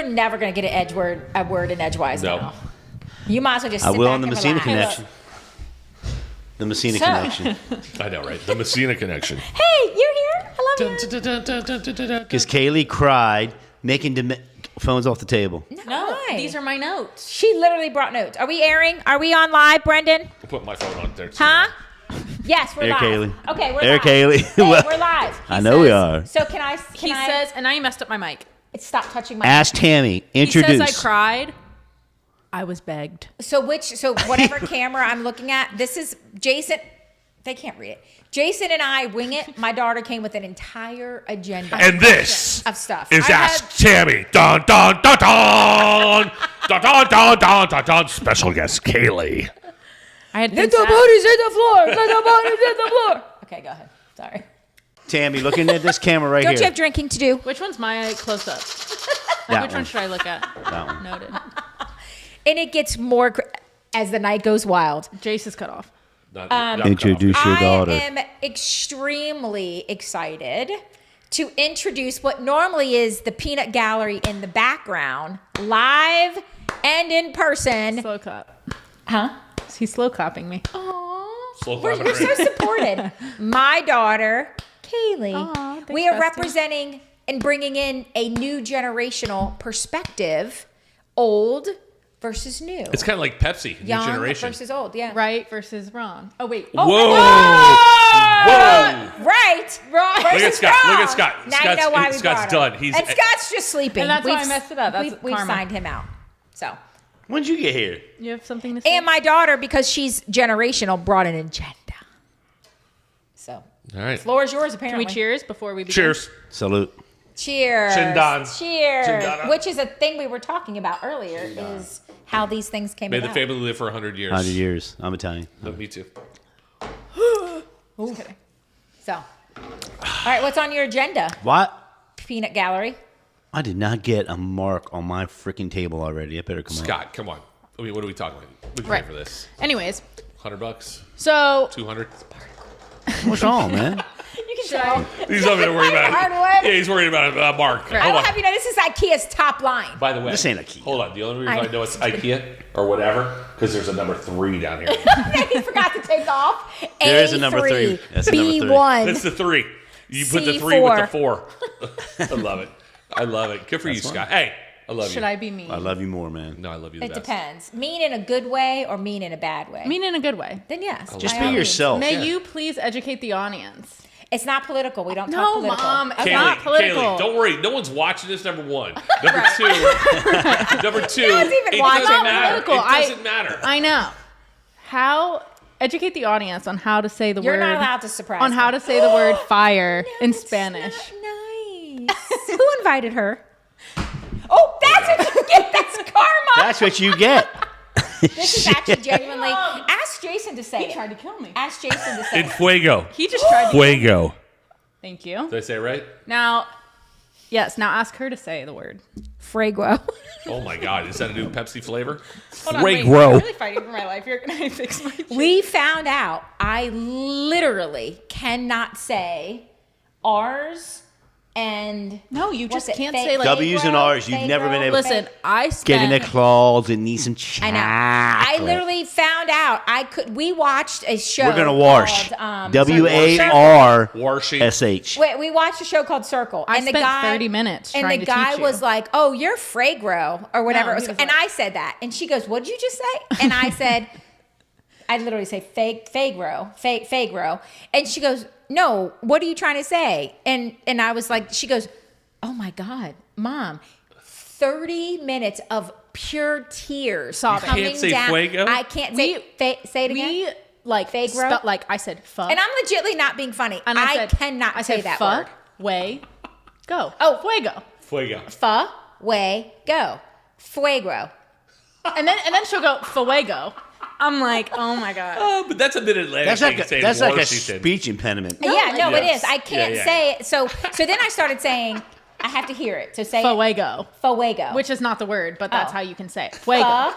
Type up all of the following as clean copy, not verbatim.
You're never going to get a word in edgewise now. You might as well just sit I will back on the and Messina relax. connection. The Messina connection. I know, right? The Messina connection. Hey, you're here. I love you. Because Kaylee cried, making phones off the table. No, Why? these are my notes. She literally brought notes. Are we airing? Are we on live, Brendan? I'll put my phone on there too. Huh? Yes, we're Here, live. Kaylee. Okay, we're Here, live. Kaylee. Hey, Well, we're live. I know we are. So can I? He says, and now you messed up my mic. Stop touching my. Ask Tammy. Introduce. He says I cried. I was begged. So whatever camera I'm looking at, this is Jason. They can't read it. Jason and I wing it. My daughter came with an entire agenda. And this of stuff. is Ask Tammy. Dun, dun, dun, dun. Dun, dun, dun, dun, dun, dun. Special guest, Kaylee. I had Let the booties hit the floor. Let the booties hit the floor. Okay, go ahead. Sorry. Tammy, looking at this camera right Don't here. you have drinking to do? Which one's my close up? That Which one should I look at? That one. Noted. And it gets more as the night goes wild. Jace is cut off. Introduce your daughter. I am extremely excited to introduce what normally is the Peanut Gallery in the background, live and in person. Slow clap. Huh? He's slow clapping me. Slow We're clapping so right. supported. My daughter, Kaylee. Aw, thanks, we are bestie. representing and bringing in a new generational perspective, old versus new. It's kind of like Pepsi, new Young generation. versus old, yeah. Right versus wrong. Oh, wait. Whoa! Whoa! Right, wrong Look at versus Scott. wrong. Look at Scott. Now you know why we Scott's brought him. done. He's And Scott's just sleeping. And that's why I messed it up. That's we've karma. signed him out. So, When'd you get here? You have something to say? and my daughter, because she's generational, brought an agenda. So, all right. floor is yours. Can Apparently, we cheers before we begin? Cheers. Salute. Cheers. Chindans. Cheers. Chindana. Which is a thing we were talking about earlier. Is how these things came May the about. family live for 100 years. 100 years. I'm Italian. Me too. Just kidding. So, all right, what's on your agenda? What? Peanut Gallery. I did not get a mark on my freaking table already. It better come on. Scott, come on. I mean, what are we talking about? What you Right. pay for this? Anyways, $100? so 200? What's wrong, man? You can tell. He's not even worried about it. Hardwood. Yeah, he's worried about a mark. I Hold will on. have you know this is IKEA's top line. By the way, This ain't IKEA. Hold on. The only reason I know it's IKEA or whatever, because there's a number 3 down here. He forgot to take off. There is a number 3. That's a number 3. B1. That's the 3. You put the 3 with the C4. 4. I love it. I love it. Good for you, Scott. Hey, I love should you. I be mean? I love you more, man. No, I love you the It best. depends. Mean in a good way or mean in a bad way? Mean in a good way. Then yes. Just by be all means. yourself. May you please educate the audience? It's not political. We don't talk No, political. Mom. It's Okay. not political. Kaylee, don't worry. No one's watching this, number 1. Number 2. Number 2. No one's even it watching. doesn't Not matter. political. It doesn't matter. I know. How educate the audience on how to say the You're word. not allowed to surprise on how them. to say the word fire in Spanish. Nice. Who invited her? Oh, that's what you get. That's karma. That's what you get. This is actually genuinely. Ask Jason to say He it. tried to kill me. Ask Jason to say In it. fuego. He just tried to. Fuego. Thank you. Did I say it right? Now, yes. Now ask her to say the word. Frago. Oh my God. Is that a new Pepsi flavor? Hold on, wait. Fuego. I'm really fighting for my life. You're gonna fix my. We found out I literally cannot say R's and No, you what's just it? can't Fake- say like. W's and R's. You've Fake never been able to Listen, I get in spent. the claws and need some I chocolate. know. I literally found out I could. We watched a show. We're gonna wash. Called, WARSH. Wait, we watched a show called Circle, I and the spent guy 30 minutes and trying the to guy teach you. was like, "Oh, you're Fragro or whatever," No, it he was. was And like- I said that, and she goes, "What did you just say?" And I said, "I literally say Fagro," and she goes, "No, what are you trying to say?" And I was like, she goes, "Oh my God, Mom, 30 minutes of pure tears Sobbing. coming You can't say down. fuego? I can't say say it again." We like Fagro? like I said fuck. And I'm legitimately not being funny. And I said, cannot I say said that fuck, word. way, go. Oh. fuego. Fuego. Go. Fuego. And then she'll go fuego. I'm like, oh my God. Oh, but that's a mid-Atlantic That's like thing, a, saying that's like a Washington. speech impediment. Yeah, no, it Yes. is. I can't Yeah. say it. So then I started saying, I have to hear it. So say Fuego. Fuego. Which is not the word, but that's Oh. how you can say it. Fuego.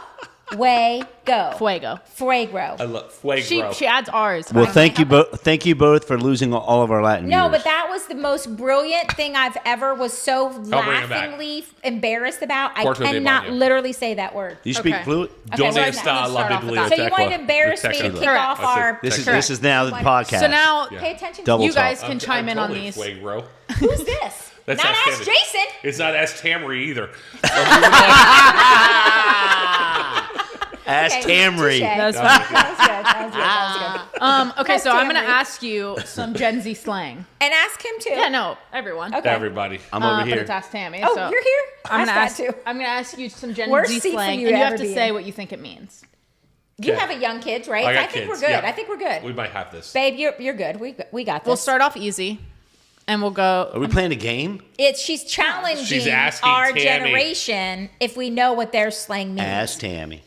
Fuego. Fuego. I love fuego. She adds R's. Well, thank you both. Thank you both for losing all of our Latin. No, viewers. but that was the most brilliant thing I've ever was so bring it back. laughingly embarrassed about. Quarto I de cannot baño. literally say that word. You speak Okay. fluent. Donde so está let's la start off with that. biblioteca? So you want to embarrass me to kick Correct. off our... This is now the podcast. So now, Pay attention Double to you talk. guys can chime in on totally these. Fuego. Who's this? That's Not Ask Ask Tammy. Jason. It's not Ask Tammy either. Ask Okay, Tamry. touche. That's That was good. That was good. Okay, so I'm going to Tammy. ask you some Gen Z slang. And ask him too. Yeah, no, everyone. Okay. Everybody. I'm over But here. it's Ask Tammy. Oh, so you're here? I'm Ask gonna that too. I'm gonna ask you some Gen Worst Z seat for slang, you and to you have ever to be say in. what you think it means. You Okay. have a young kids, right? I got think kids. we're good. Yeah. I think we're good. We might have this. Babe, you're good. We got this. We'll start off easy, and we'll Are go. we playing a game? She's challenging She's asking our Tammy. generation if we know what their slang means. Ask Tammy.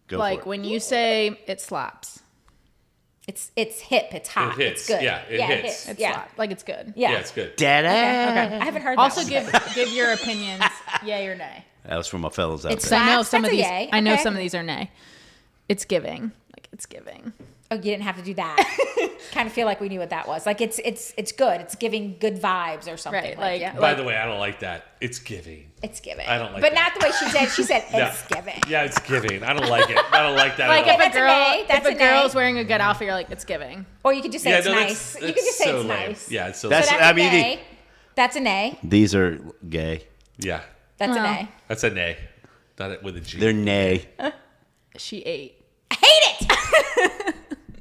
Go Like for it. when you say it slaps, It's hip. It's hot. It hits. It's good. Yeah, it hits. it Yeah. slaps. Like it's good. Yeah. Yeah, it's good. Dada. Okay. I haven't heard Also, that. give your opinions, yay or nay. That was from my fellows out It's there. I know Slaps, some of that's a these. yay. I know Okay. some of these are nay. It's giving. Like it's giving. Oh, you didn't have to do that. Kind of feel like we knew what that was. Like it's good. It's giving good vibes or something. Right, Like, like- yeah. By the way, I don't like that. It's giving. It's giving. I don't like but that. not the way she said. She said Yeah. it's giving. Yeah, it's giving. I don't like it. I don't like that Like at all. if a that's a girl, nay. That's if a a girl's nay. wearing a good outfit, you're like it's giving. Or you could just say it's no, nice. You could just say so it's lame. nice. Yeah, it's so That's- So lame. that's I a mean, nay. That's a nay. These are gay. Yeah, That's a Well. nay. that's a nay. Not it with a G. They're nay. She ate. I hate it.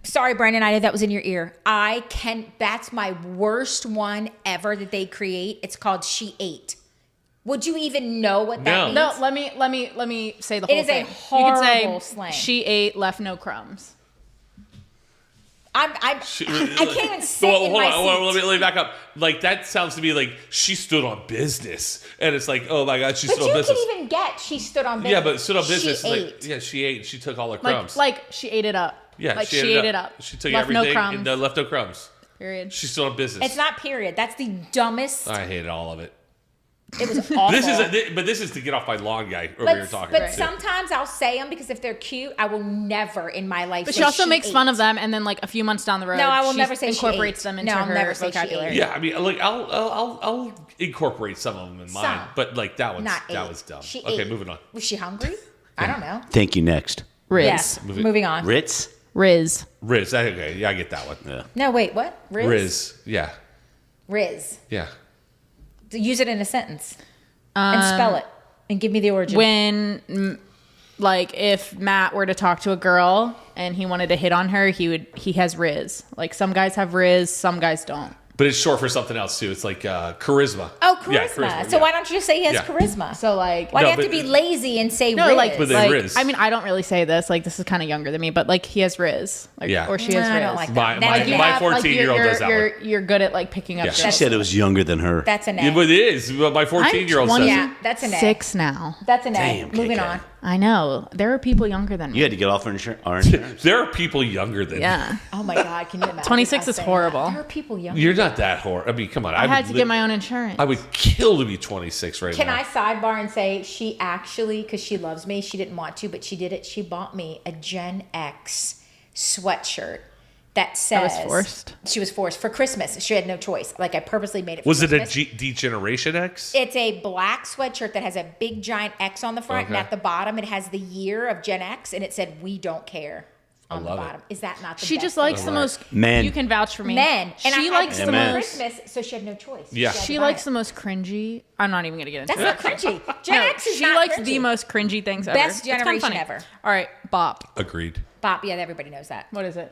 Sorry, Brandon. I know that was in your ear. That's my worst one ever that they create. It's called She Ate. Would you even know what that No. means? No, let me say the It whole is a thing. horrible you could say slang. she ate, left no crumbs. I can't even sit in hold my on, seat. let me back up. Like that sounds to me like she stood on business, and it's like, oh my god, she But stood you on business. can even get she stood on business. Yeah, but stood on business. She Like, ate. yeah, she ate. She took all her crumbs. Like she ate it up. yeah, like she ate it up. She took left everything no crumbs. and left no crumbs. Period. She stood on business. It's not period. That's the dumbest. I hated all of it. It was awful. This is to get off my lawn guy over here talking. But sometimes I'll say them because if they're cute, I will never in my life. But say she also makes ate. fun of them, and then like a few months down the road, No, I will she never say she incorporates ate. them into No, I'll her never say she vocabulary. ate. Yeah, I mean, like I'll incorporate some of them in mine, Some. but like that Not ate. was dumb. She Okay, ate. moving on. Was she hungry? I don't know. Thank you. Next. Riz, Yes. Moving on. Ritz. Riz. Riz, okay, yeah, I get that one. Yeah. No, wait. What? Riz. Riz, yeah, Riz. yeah. Use it in a sentence and spell it and give me the origin. When like if Matt were to talk to a girl and he wanted to hit on her, he has Riz. Like some guys have Riz, some guys don't. But it's short for something else too. It's like charisma. Oh, charisma. Yeah, charisma. So yeah. why don't you just say he has Yeah. charisma? So like Why do No, you have to but- be lazy and say no, Riz? like, But they like Riz. I mean, I don't really say this. Like this is kind of younger than me, but like he has Riz, like, Yeah. or she has Riz. I don't like that. My- That's my- a nay. my 14-year-old does that You're good at like picking up. Yeah. She girls. said it was younger than her. That's a nay. Yeah, but it is. Well, my 14-year-old says. Yeah, that's a nay. 6 now. That's a nay. Damn, Moving KK. on. I know there are people younger than me. You had to get off our insurance. There are people younger than Yeah, Oh my God, can you imagine? 26 us is saying horrible. that? There are people younger. You're not that horrible. I mean, come on. I had would to get my own insurance. I would kill to be 26 right Can now. I sidebar and say she actually, because she loves me, she didn't want to, but she did it. She bought me a Gen X sweatshirt that says was forced? She was forced for Christmas. She had no choice. Like I purposely made it. For Was it a Christmas. Degeneration X? It's a black sweatshirt that has a big giant X on the front, and Okay. at the bottom it has the year of Gen X, and it said "We don't care" on the love it. bottom. Is that not the She best just thing? likes the most Men. You can vouch for me. men, and she I likes had the it Amen. for most. Christmas, so she had no choice. Yeah. had to She buy likes it. the most cringy. I'm not even gonna get into That's it. not cringy. Gen No, X is she not likes cringy. the most cringy things ever. Best It's kinda generation funny. ever. All right, bop. Agreed. Bop. Yeah, everybody knows that. What is it?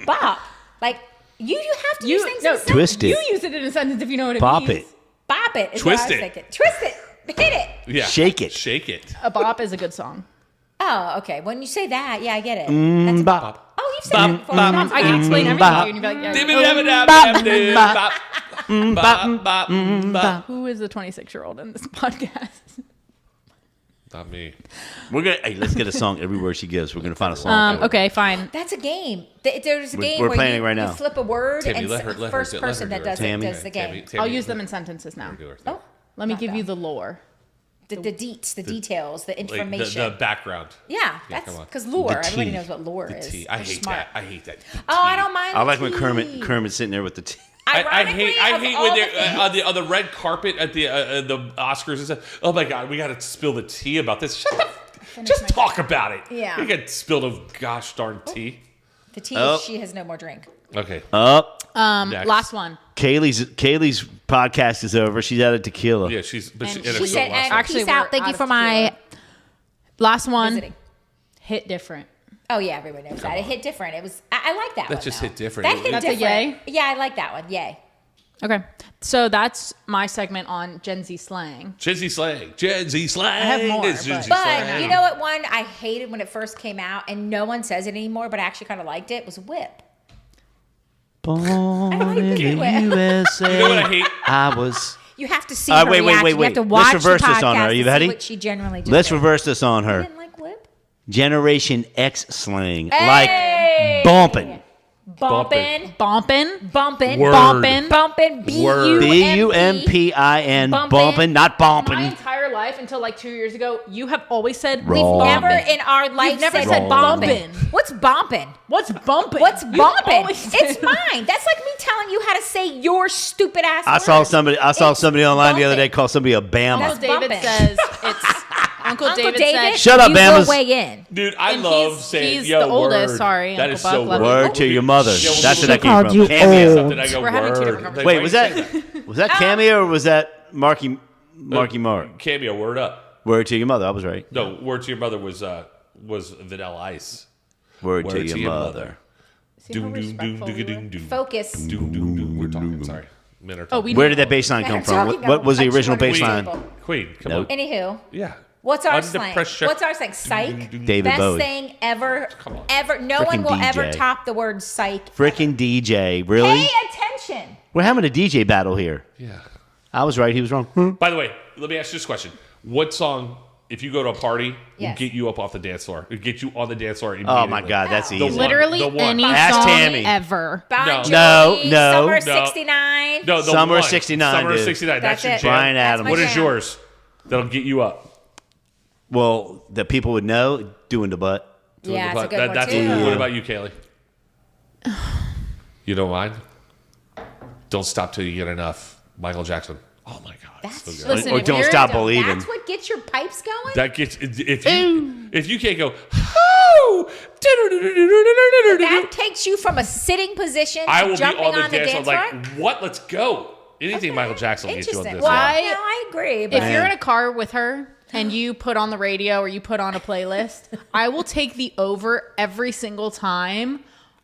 Bop. Like you have to use things in a sentence. Twist it. You use it in a sentence if you know what it Bop means. it. Bop it. Is Twist what I was it. thinking. Twist it. Hit it. Yeah. Shake it. Shake it. A bop is a good song. Oh, okay. When you say that, yeah, I get it. That's a Bop. Oh, you've said that before. I can explain everything to you, and you'd be like, yeah. Who is the 26-year-old in this podcast? Not me. We're gonna. Hey, let's get a song every word she gives. We're gonna find a song. Okay, fine. That's a game. There's a game we're where playing you, it right now. you flip a word Tammy, and let her first do it. person Let her that do it. does it Tammy. does the game. Tammy, I'll use them in sentences now. do her thing. Oh, Let me not give bad. you the lore. The deets, the details, the Like information. the background. Yeah, that's come on. because lure. The Everybody tea. knows what lure The is. tea. I They're hate smart. that. I hate that. Oh, I don't mind. I like the when tea. Kermit's sitting there with the tea. I Ironically, hate of when all they're the on the red carpet at the Oscars and stuff. Oh my God, we got to spill the tea about this. Just talk about it. Yeah. We got spilled of gosh darn tea. The tea. Oh. She has no more drink. Okay. Up. Next. Last one. Kaylee's podcast is over. She's out of tequila. Yeah, she's And she She said, and Actually, peace out. we're Thank out you of for my tequila. Last one. visiting. Hit different. Oh yeah, everybody knows that. It hit different. It was. I like that. That one, just though. hit different. That hit That's a different. yay? Yeah, I like that one. Yay. Okay. So that's my segment on Gen Z slang. Gen Z slang. Gen Z slang. I have more, It's Gen but- Z But slang. you know what one I hated when it first came out, and no one says it anymore, but I actually kind of liked it, was whip. Born like in the the way- USA. You know what I hate? I was. You have to see All her right, wait, reaction. wait, You have to wait. watch Let's reverse the this on her. podcast Are you to see ready? what she generally just Let's did. reverse this on You her. didn't like whip? Generation X slang. Hey! Like bumping. Bumping. Bumpin'. Bumping. Word. Bumping. Bumping. Word. Bumpin, bumping, not My bumping. entire life until like 2 years ago, you have always said We've Wrong. never in our life never said said bumping. bumpin'. What's bumping? What's bumping? What's You've bumping? always said- It's mine. That's like me telling you how to say your stupid ass. I saw words. somebody It's online the other day bumping. call somebody a Bama. That's David bumping. says it's Uncle David said Shut up, you Bamas. Go weigh in. Dude, I And love he's- saying, he's yo, the oldest, word. sorry, That Uncle is Buck, so love word. you. Word to your mother. Yeah, That's what that came called from. you Cameo. old. Something I go, We're having two word. different Like, Wait, why was you that say was that Cameo or was that Marky Mark? Cameo, word up. Word to your mother. I was right. No, word to your mother was Vanilla Ice. Word to your mother. See how Doom, doom, doom, respectful we doom, were? doom, Focus. doom, doom, doom. We're talking. Sorry, men are Oh, talking. we Where did that bass line come from? What was the original bass line? Queen, come Nope. on. Anywho, Yeah. what's our Under slang? pressure. What's our slang? Psych. David Best Bowie. thing ever. Come on. Ever. No one Frickin' will ever DJ. top the word psych. Frickin' DJ. Really? Pay attention. We're having a DJ battle here. Yeah. I was right. He was wrong. By the way, let me ask you this question: what song, if you go to a party, will Yes. get you up off the dance floor? It'll get you on the dance floor Oh immediately. my God, that's The easy. one. Literally The one. any Ask song Tammy. ever. Bon No. Jovi, No. Summer No. 69. No, the Summer one. 69, Summer dude. 69. That's That's your it. jam. Bryan That's Adams. my What is jam. yours? That'll get you up. Well, that people would know doing the butt. Yeah, it's a good one That's too. What about you, Kaylee? You don't mind? Don't stop till you get enough. Michael Jackson. Oh my God. That's so good. Listen, Or if don't you're- stop believing. That's what gets your pipes going. That gets if you can't go That takes you from a sitting position to I will be jumping on the dance dance floor floor. like what? Let's go. Anything Michael Jackson will get you on Interesting. this. Well, Yeah. no, I agree. If But you're in a car with her and you put on the radio or you put on a playlist, I will take the over every single time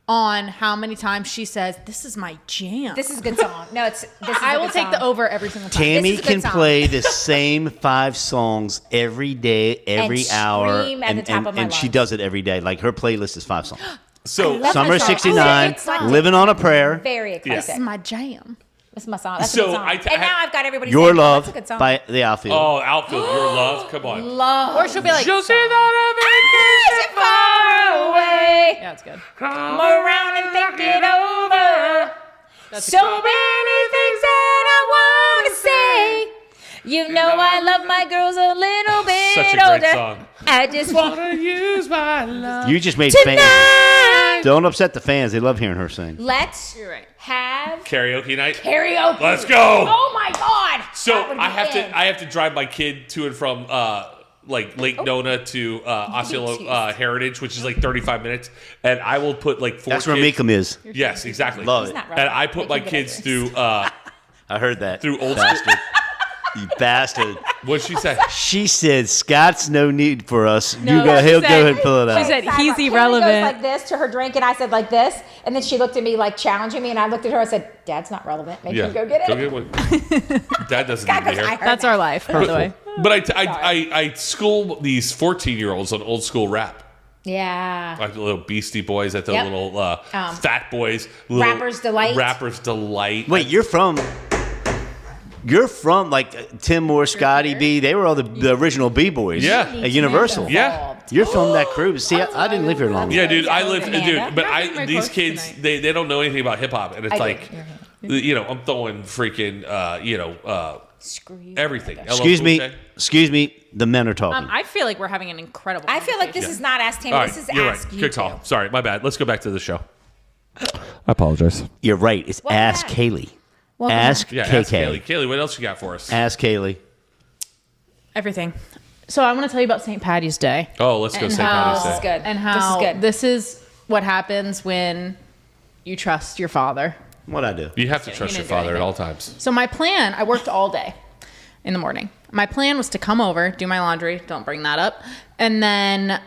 on how many times she says, "This is my jam." this is a good song. No, it's this is I a will good take song. the over every single time. Tammy This is a good can song. play the same 5 songs every day, every And hour, scream at the top of my and she lungs. does it every day. Like her playlist is 5 songs. So love Summer that song. '69, It's like- Living on a Prayer, Very eclectic. This is my jam. That's my song. That's a So good song. I- And now I've got everybody Your saying, oh, Love that's a good song. by The Outfield. oh, Outfield, your love. Come on. Love. Or she'll be like, Just on a vacation far away. yeah, it's good. Come around and think it over. That's So many things that I want to say. You know I love my girls a little bit Such a great older. song. I just want Wanna use my love. You just made fans. tonight. Don't upset the fans. They love hearing her sing. Let's You're right. have Karaoke night. karaoke. Let's go. Oh my God. So That would be I have in. to drive my kid to and from like Lake Nona to Osceola Jeez. Heritage, which is like 35 minutes, and I will put like 4 That's where kids. Meekum is. Yes, exactly. Love He's it. not And relevant. I put They my can get kids over it. through I heard that. Through old bastard. You bastard. what'd she say? She said, Scott's no need for us. No, you go, she he'll said- go ahead and fill it she out. said, Sidebar. he's Kaylee irrelevant. goes like this to her drink, and I said like this, and then she looked at me like challenging me, and I looked at her. I said, "Dad's not relevant. Make him go get it." Go get one. Dad doesn't Scott need to goes, hear. "I heard That's that." our life, by the way. But I school these 14-year-olds on old school rap. Yeah. Like the little Beastie Boys, at the Yep. little Fat Boys. Little Rappers Delight. Rappers Delight. Wait, you're from like Tim Moore, Scotty B. They were all the original B-boys. Yeah. At Universal. Yeah. You're from that crew. See, I didn't live here long. Yeah, dude, I live, Amanda. dude, but You're getting my these quotes kids, tonight. they don't know anything about hip hop, and it's I do. like, You're you know, I'm throwing freaking, Screw you. Everything. Excuse me. The men are talking. I feel like we're having an incredible. I feel like this is not Ask Tammy. All right, This is you're Ask right. You Good Two. call. Sorry, my bad. Let's go back to the show. I apologize. You're right. It's Welcome Ask back. Kaylee. Welcome Ask Yeah, ask KK. Kaylee. Kaylee, what else you got for us? Ask Kaylee. everything. So I want to tell you about St. Patty's Day. Oh, let's go And St. how- Patty's This is Day. good. And how good. this is what happens when you trust your father. What'd I do? You have to trust you your didn't do father at anything. all times. So my plan, I worked all day in the morning. My plan was to come over, do my laundry, don't bring that up, and then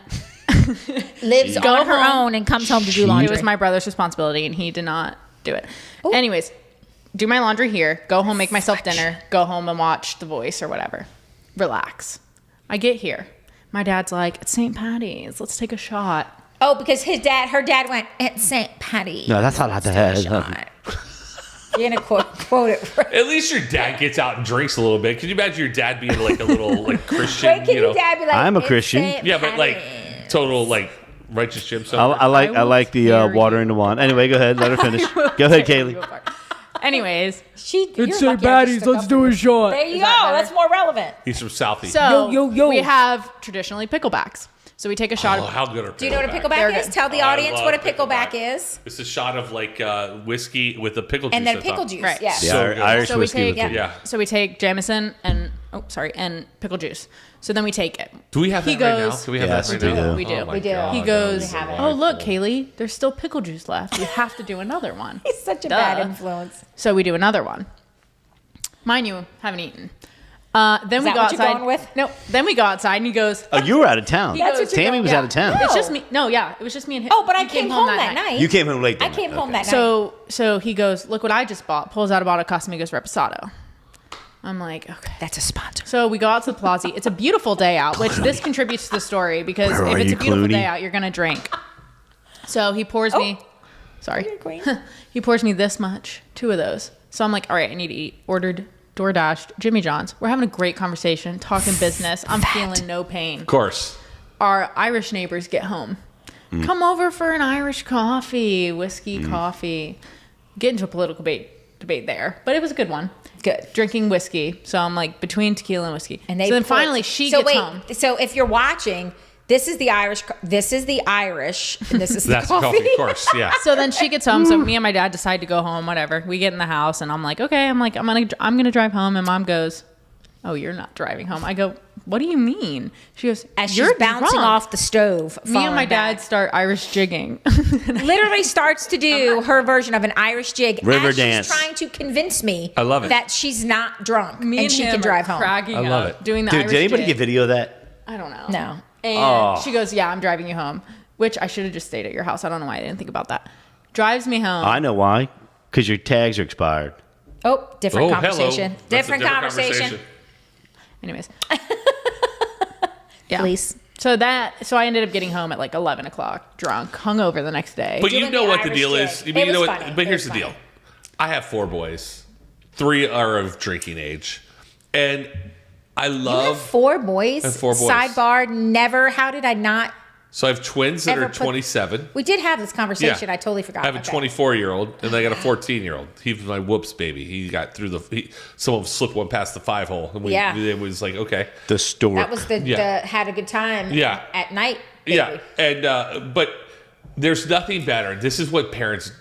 Lives Go on her home. own and comes home to do it laundry. was my brother's responsibility and he did not do it. Anyways, do my laundry here, go home, make myself dinner, go home and watch The Voice or whatever. Relax. I get here. My dad's like, it's St. Patty's, let's take a shot. Oh, because her dad went, it's St. Patty. No, that's not how that is. You're going to quote it right. At least your dad gets out and drinks a little bit. Can you imagine your dad being like a little like Christian? Wait, can you know? your dad be like, I'm a "It's Christian." St. Yeah, but like Patty's"? total like righteous Jim. I like the watering the wand. Anyway, go ahead. Let her finish. Go ahead, Kaylee. Anyways, You're lucky I just took up for this. shot. There you go. that better? That's more relevant. He's from Southie. So yo. we have traditionally picklebacks. So we take a shot oh, of how good are Do you know what a They're pickleback is? good. Tell the Oh, I audience love what a pickleback pickleback. is. It's a shot of like whiskey with a pickle juice. And then on top. pickle juice. Right. Yes. The So good. Irish So we whiskey take with it. Yeah. So we take Jameson and and pickle juice. So then we take it. Do we have He that right now? goes- Can we have Yes, that right we now? do. We do. Oh my We do. God, He We goes, have it. oh look, Kaylee, there's still pickle juice left. You have to do another one. He's such a Duh. bad influence. So we do another one. Mind you, haven't eaten. Then we that go what you're outside. going with? No. Then we go outside and he goes, Oh, you were out of town. That's what you're Tammy was yeah. out of town. It's just me. No, yeah, it was just me and him. Oh, but I He came home that night. You came home late. I that came night. home that night. So he goes, look what I just bought. Pulls out a bottle of Casamigos Reposado. I'm like, okay. That's a sponsor. So we go out to the plaza. It's a beautiful day out, which this contributes to the story because Where if are it's you, a beautiful Clooney? day out, you're gonna drink. So he pours me. Sorry. You're queen. He pours me this much, 2 of those. So I'm like, all right, I need to eat. Ordered DoorDash, Jimmy John's. We're having a great conversation, talking business. I'm feeling no pain. Of course. Our Irish neighbors get home. Come over for an Irish coffee, whiskey coffee. Get into a political debate there, but it was a good one. Good. Drinking whiskey, so I'm like between tequila and whiskey. And they so then put- finally she so gets wait, home. So if you're watching, this is the Irish, and this is the That's coffee. coffee, of course. Yeah. So then she gets home. So me and my dad decide to go home. Whatever. We get in the house, and I'm like, okay. I'm gonna drive home. And Mom goes, oh, you're not driving home. I go, what do you mean? She goes, As she's you're bouncing drunk. off the stove. Me and my falling dad back. start Irish jigging. literally starts to do her version of an Irish jig. River as dance. She's trying to convince me I love it. that she's not drunk Me and she him can are drive home. cracking I love up, it. doing the Dude, Irish did anybody jig. get video of that? I don't know. No. And Oh. she goes, yeah, I'm driving you home, which I should have just stayed at your house. I don't know why I didn't think about that. Drives me home. I know why. Because your tags are expired. Oh, different Oh, conversation. hello. That's a Different conversation. Anyways. Yeah. Please. So I ended up getting home at like 11 o'clock, drunk, hungover the next day. But you Doing know the what the Irish deal jig. is. It You know was what? funny. But It here's was the deal. funny. I have 4 boys. 3 are of drinking age, and I You have love. 4 boys. I have 4 boys. Sidebar, never. How did I not? So I have twins that Ever are put- 27. We did have this conversation. I totally forgot. I have a Okay. 24-year-old, and I got a 14-year-old. He was my whoops baby. He got through someone slipped one past the 5 hole, and Yeah. it was like, okay. The store. That was the Yeah. had a good time. Yeah. At night. Baby. Yeah, and but there's nothing better. This is what parents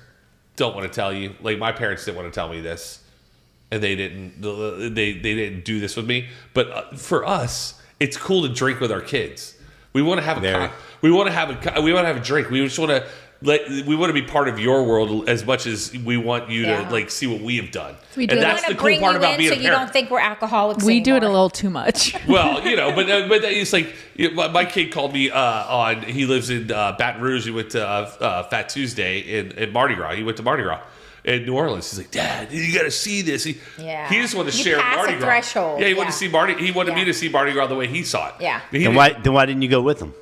don't want to tell you. Like my parents didn't want to tell me this, and they didn't. They didn't do this with me. But for us, it's cool to drink with our kids. We want to have we want to have a drink. We just want to we want to be part of your world as much as we want you Yeah. to like see what we have done. We do. And We that's want the to cool bring part you about in being so a you parent. don't think we're alcoholics. we do it a anymore. little too much. Well, but it's like my kid called me on. He lives in Baton Rouge. He went to Fat Tuesday in Mardi Gras. He went to Mardi Gras in New Orleans. He's like, Dad, you got to see this. He just wanted to You share pass Mardi a Gras. threshold. Yeah, he wanted to see Mardi. He wanted me Yeah. to see Mardi Gras the way he saw it. Yeah. He Then why didn't you go with them?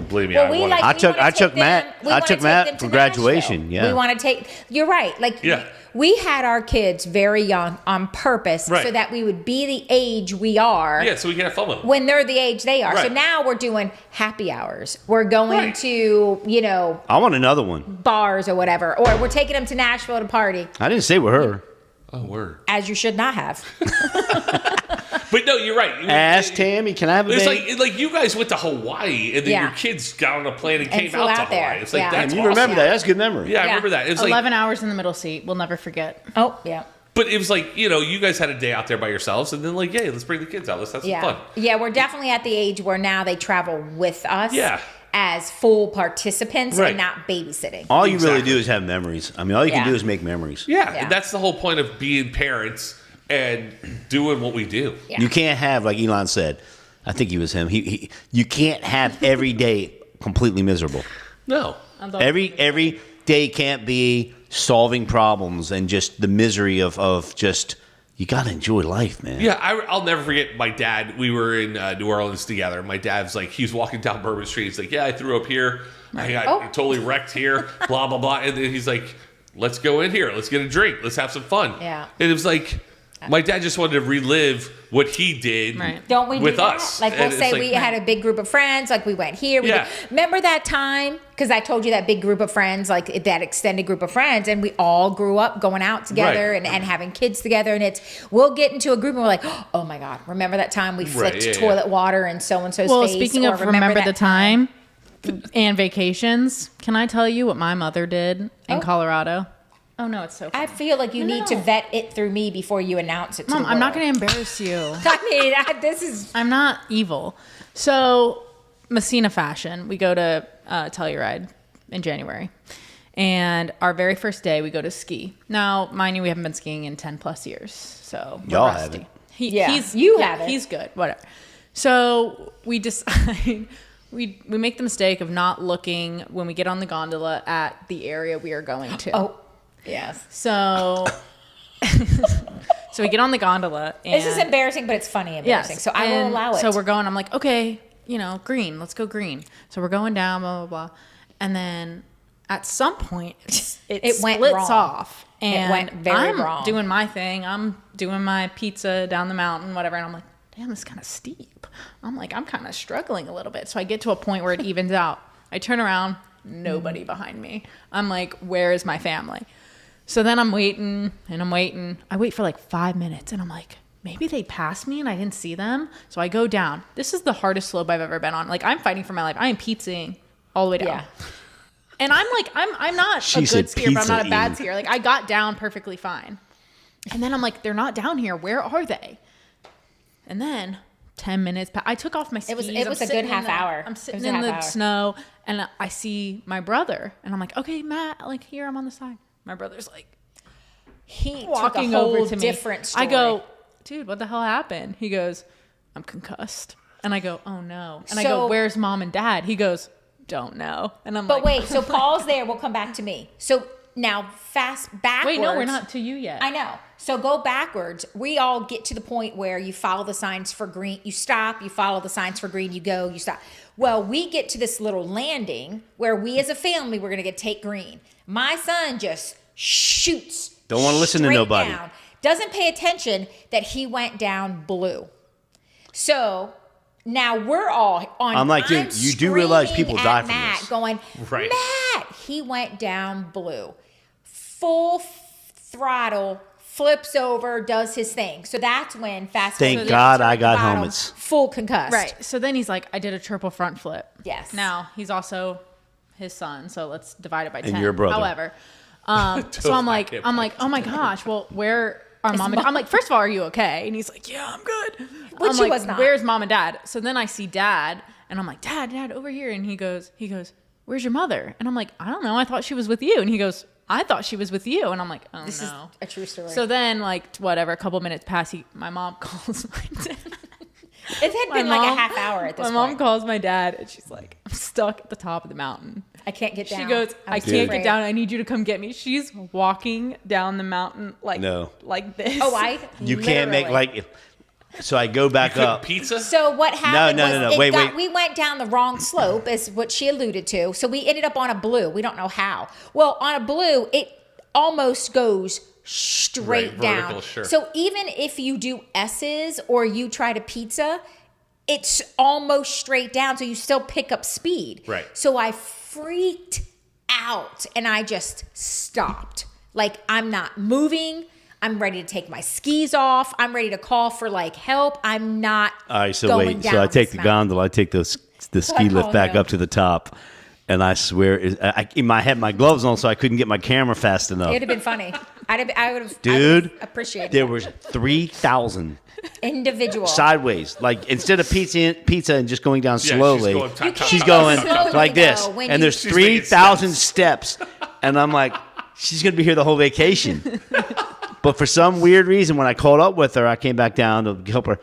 Believe me, Well, I we wanted. like. I we took- wanna I take took them- Matt- we I wanna took take Matt them to for graduation, Nashville. yeah. We want to take. You're right. Like Yeah. we had our kids very young on purpose, Right. so that we would be the age we are. Yeah, so we can have fun with them. When they're the age they are. So Right. now we're doing happy hours. We're going Right. to, I want another one. bars or whatever. Or we're taking them to Nashville to party. I didn't say with her. Oh, word. As you should not have. But no, you're right. Ask Tammy, can I have a It's baby? like you guys went to Hawaii and then Yeah. your kids got on a plane and came flew out to out there. Hawaii. It's like, Yeah. that's You awesome. remember that? That's a good memory. Yeah, I Yeah. remember that. It was like, 11 hours in the middle seat. We'll never forget. Oh, yeah. but it was like, you guys had a day out there by yourselves and then like, hey, let's bring the kids out. Let's have some Yeah. fun. Yeah, we're definitely at the age where now they travel with us Yeah. as full participants Right. and not babysitting. All you really Exactly. do is have memories. I mean, all you can Yeah. do is make memories. Yeah, Yeah. and that's the whole point of being parents and doing what we do. Yeah. You can't have, like Elon said, I think he was him. You can't have every day completely miserable. No. Every day can't be solving problems and just the misery of just, you got to enjoy life, man. Yeah, I'll never forget my dad. We were in New Orleans together. My dad's like, he's walking down Bourbon Street. He's like, yeah, I threw up here. I got Oh. totally wrecked here, blah, blah, blah. And then he's like, let's go in here. Let's get a drink. Let's have some fun. Yeah. And it was like, my dad just wanted to relive what he did Right. Don't we with do that? us. Like, we'll And it's say we had a big group of friends, like we went here. Yeah. Remember that time? Because I told you that big group of friends, like that extended group of friends, and we all grew up going out together Right. and having kids together. And we'll get into a group and we're like, oh my God, remember that time we flicked yeah, toilet water in so-and-so's Well, face? speaking Or of remember the that time and vacations, can I tell you what my mother did in Colorado? Oh, no, it's so funny. I feel like you need to vet it through me before you announce it to Mom, the I'm not world. going to embarrass you. I mean, this is... I'm not evil. So, Messina fashion, we go to Telluride in January. And our very first day, we go to ski. Now, mind you, we haven't been skiing in 10 plus years. So, we're Y'all rusty. haven't. Yeah, you haven't. He's good, whatever. So, we decide... We make the mistake of not looking when we get on the gondola at the area we are going to. Oh, yes. So, so we get on the gondola. And This is embarrassing, but it's funny embarrassing. So I will and allow it. So we're going. I'm like, okay, green. Let's go green. So we're going down, blah blah blah, and then at some point it went splits wrong. off, and went very I'm wrong. doing my thing. I'm doing my pizza down the mountain, whatever, and I'm like, damn, this is kind of steep. I'm like, I'm kind of struggling a little bit. So I get to a point where it evens out. I turn around, nobody behind me. I'm like, where is my family? So then I'm waiting and I'm waiting. I wait for like 5 minutes and I'm like, maybe they passed me and I didn't see them. So I go down. This is the hardest slope I've ever been on. Like, I'm fighting for my life. I am pizzaing all the way down. Yeah. And I'm like, I'm not She a said good skier, but I'm not a bad pizza-ing. skier. Like, I got down perfectly fine. And then I'm like, they're not down here. Where are they? And then 10 minutes I took off my skis. It was a good half hour. I'm It sitting was a in half the hour. snow and I see my brother and I'm like, okay, Matt, like here I'm on the side. My brother's like He walking took a whole over to me. different story. I go, dude, what the hell happened? He goes, I'm concussed. And I go, oh no. And I go, So- where's mom and dad? He goes, don't know. And I'm But like, wait, so pause there. We'll come back to me. So now fast backwards. wait, no, we're not to you yet. I know. So go backwards. We all get to the point where you follow the signs for green. You stop. You follow the signs for green. You go. You stop. Well, we get to this little landing where we as a family, we're going to take green. My son just shoots. Don't wanna listen to straight nobody. down. Doesn't pay attention that he went down blue. So now we're all on. I'm like, dude, you do realize people screaming die at from Matt, this. Going, Right. Matt, he went down blue. Full throttle, flips over, does his thing. So that's when fast Thank forward God to the I got bottom, helmets. Full concussed. Right. So then he's like, I did a triple front flip. Yes. Now he's also his son, so let's divide it by 10. your brother. However, so I'm like, oh my gosh, well, where are mom and I'm like, first of all, are you okay? And he's like, yeah, I'm good. Which I'm he like, was not. Where's mom and dad? So then I see dad, and I'm like, dad, over here. And he goes, where's your mother? And I'm like, I don't know. I thought she was with you. And he goes, I thought she was with you. And I'm like, oh This no. is a true story. So then, like, whatever, a couple minutes pass, my mom calls my dad. it had been like a half hour at this My mom point. calls my dad, and she's like, I'm stuck at the top of the mountain. I can't get down. She goes, I was can't afraid. get down. I need you to come get me. She's walking down the mountain like this. Oh, I. You can't make literally. So I go back up. Pizza? So what happened no. was Wait. we went down the wrong slope, is what she alluded to. So we ended up on a blue. We don't know how. Well, on a blue, it almost goes straight Right, down. vertical, sure. So even if you do S's or you try to pizza, it's almost straight down. So you still pick up speed. Right. So I freaked out and I just stopped. Like, I'm not moving. I'm ready to take my skis off. I'm ready to call for like help. I'm not. All right, so going wait. down So I take this the mountain. gondola. I take the ski lift calling back you. up to the top, and I swear, I had my gloves on, so I couldn't get my camera fast enough. It'd have been funny. I would have. Dude, appreciated there it. was 3,000 Individual. sideways. Like instead of pizza and just going down she's slowly, going top, top, she's top. going Slowly, like this, though, when and you- there's She's making 3,000 steps, and I'm like, she's gonna be here the whole vacation. But for some weird reason, when I caught up with her, I came back down to help her.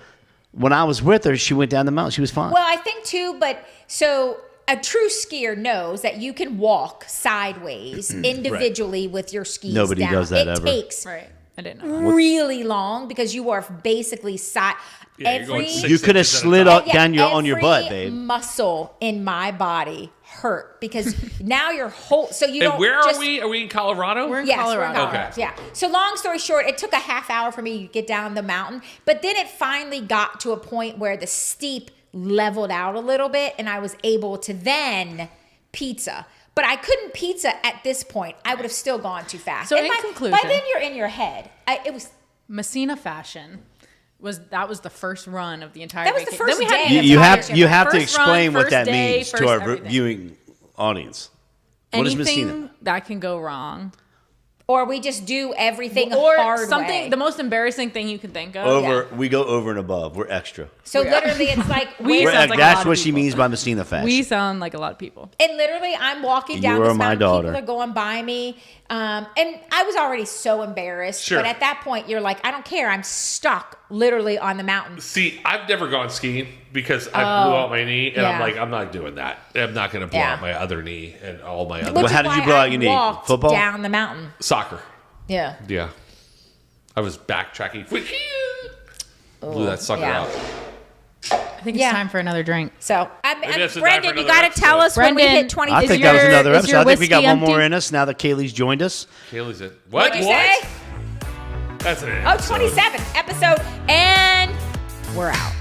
When I was with her, she went down the mountain. She was fine. Well, I think too, but so a true skier knows that you can walk sideways individually with your skis Nobody down. does that it ever. takes Right. I didn't know. really long because you are basically Yeah, you're going every 6 You could have inches at a slid time. up down on your butt, every babe. muscle in my body hurt because now your whole so you And don't where just, are we? Are we in Colorado? We're in Yes, we're in Colorado. Colorado. Okay. Yeah. So long story short, it took a half hour for me to get down the mountain, but then it finally got to a point where the steep leveled out a little bit, and I was able to then pizza. But I couldn't pizza at this point. I would have still gone too fast. So And in by conclusion- then you're in your head. It was Messina Fashion was the first run of the entire. That was the vacation. first Then we had day. the You Entire have you have to first run, explain what first that day, means to first our everything. viewing audience. What is anything Messina? that can go wrong, or we just do everything or hard something. way. The most embarrassing thing you can think of. We go over and above. We're extra. So literally, it's like We where- sounds like a That's lot of what she people. means by Messina fashion. We sound like a lot of people. and literally, I'm walking You down are this my mountain. daughter. People are going by me, and I was already so embarrassed. Sure. But at that point, you're like, I don't care. I'm stuck literally on the mountain. See, I've never gone skiing because I blew out my knee, and I'm yeah. like, I'm not doing that. I'm not going to blow Yeah. out my other knee and all my other Which is how did you why blow I out your knee? walked Football? down the mountain. soccer. Yeah. Yeah, I was backtracking. Blew that sucker yeah. out. I think it's Yeah. time for another drink. So, that's a Brendan, time for you another got to tell episode. us when we Brendan, hit 20. I Is think that was your- another is episode. your I think we got whiskey one more empty? in us now that Kaylee's joined us. Kaylee's it. What? What'd you What? say? That's an Oh, 27 episode, and we're out.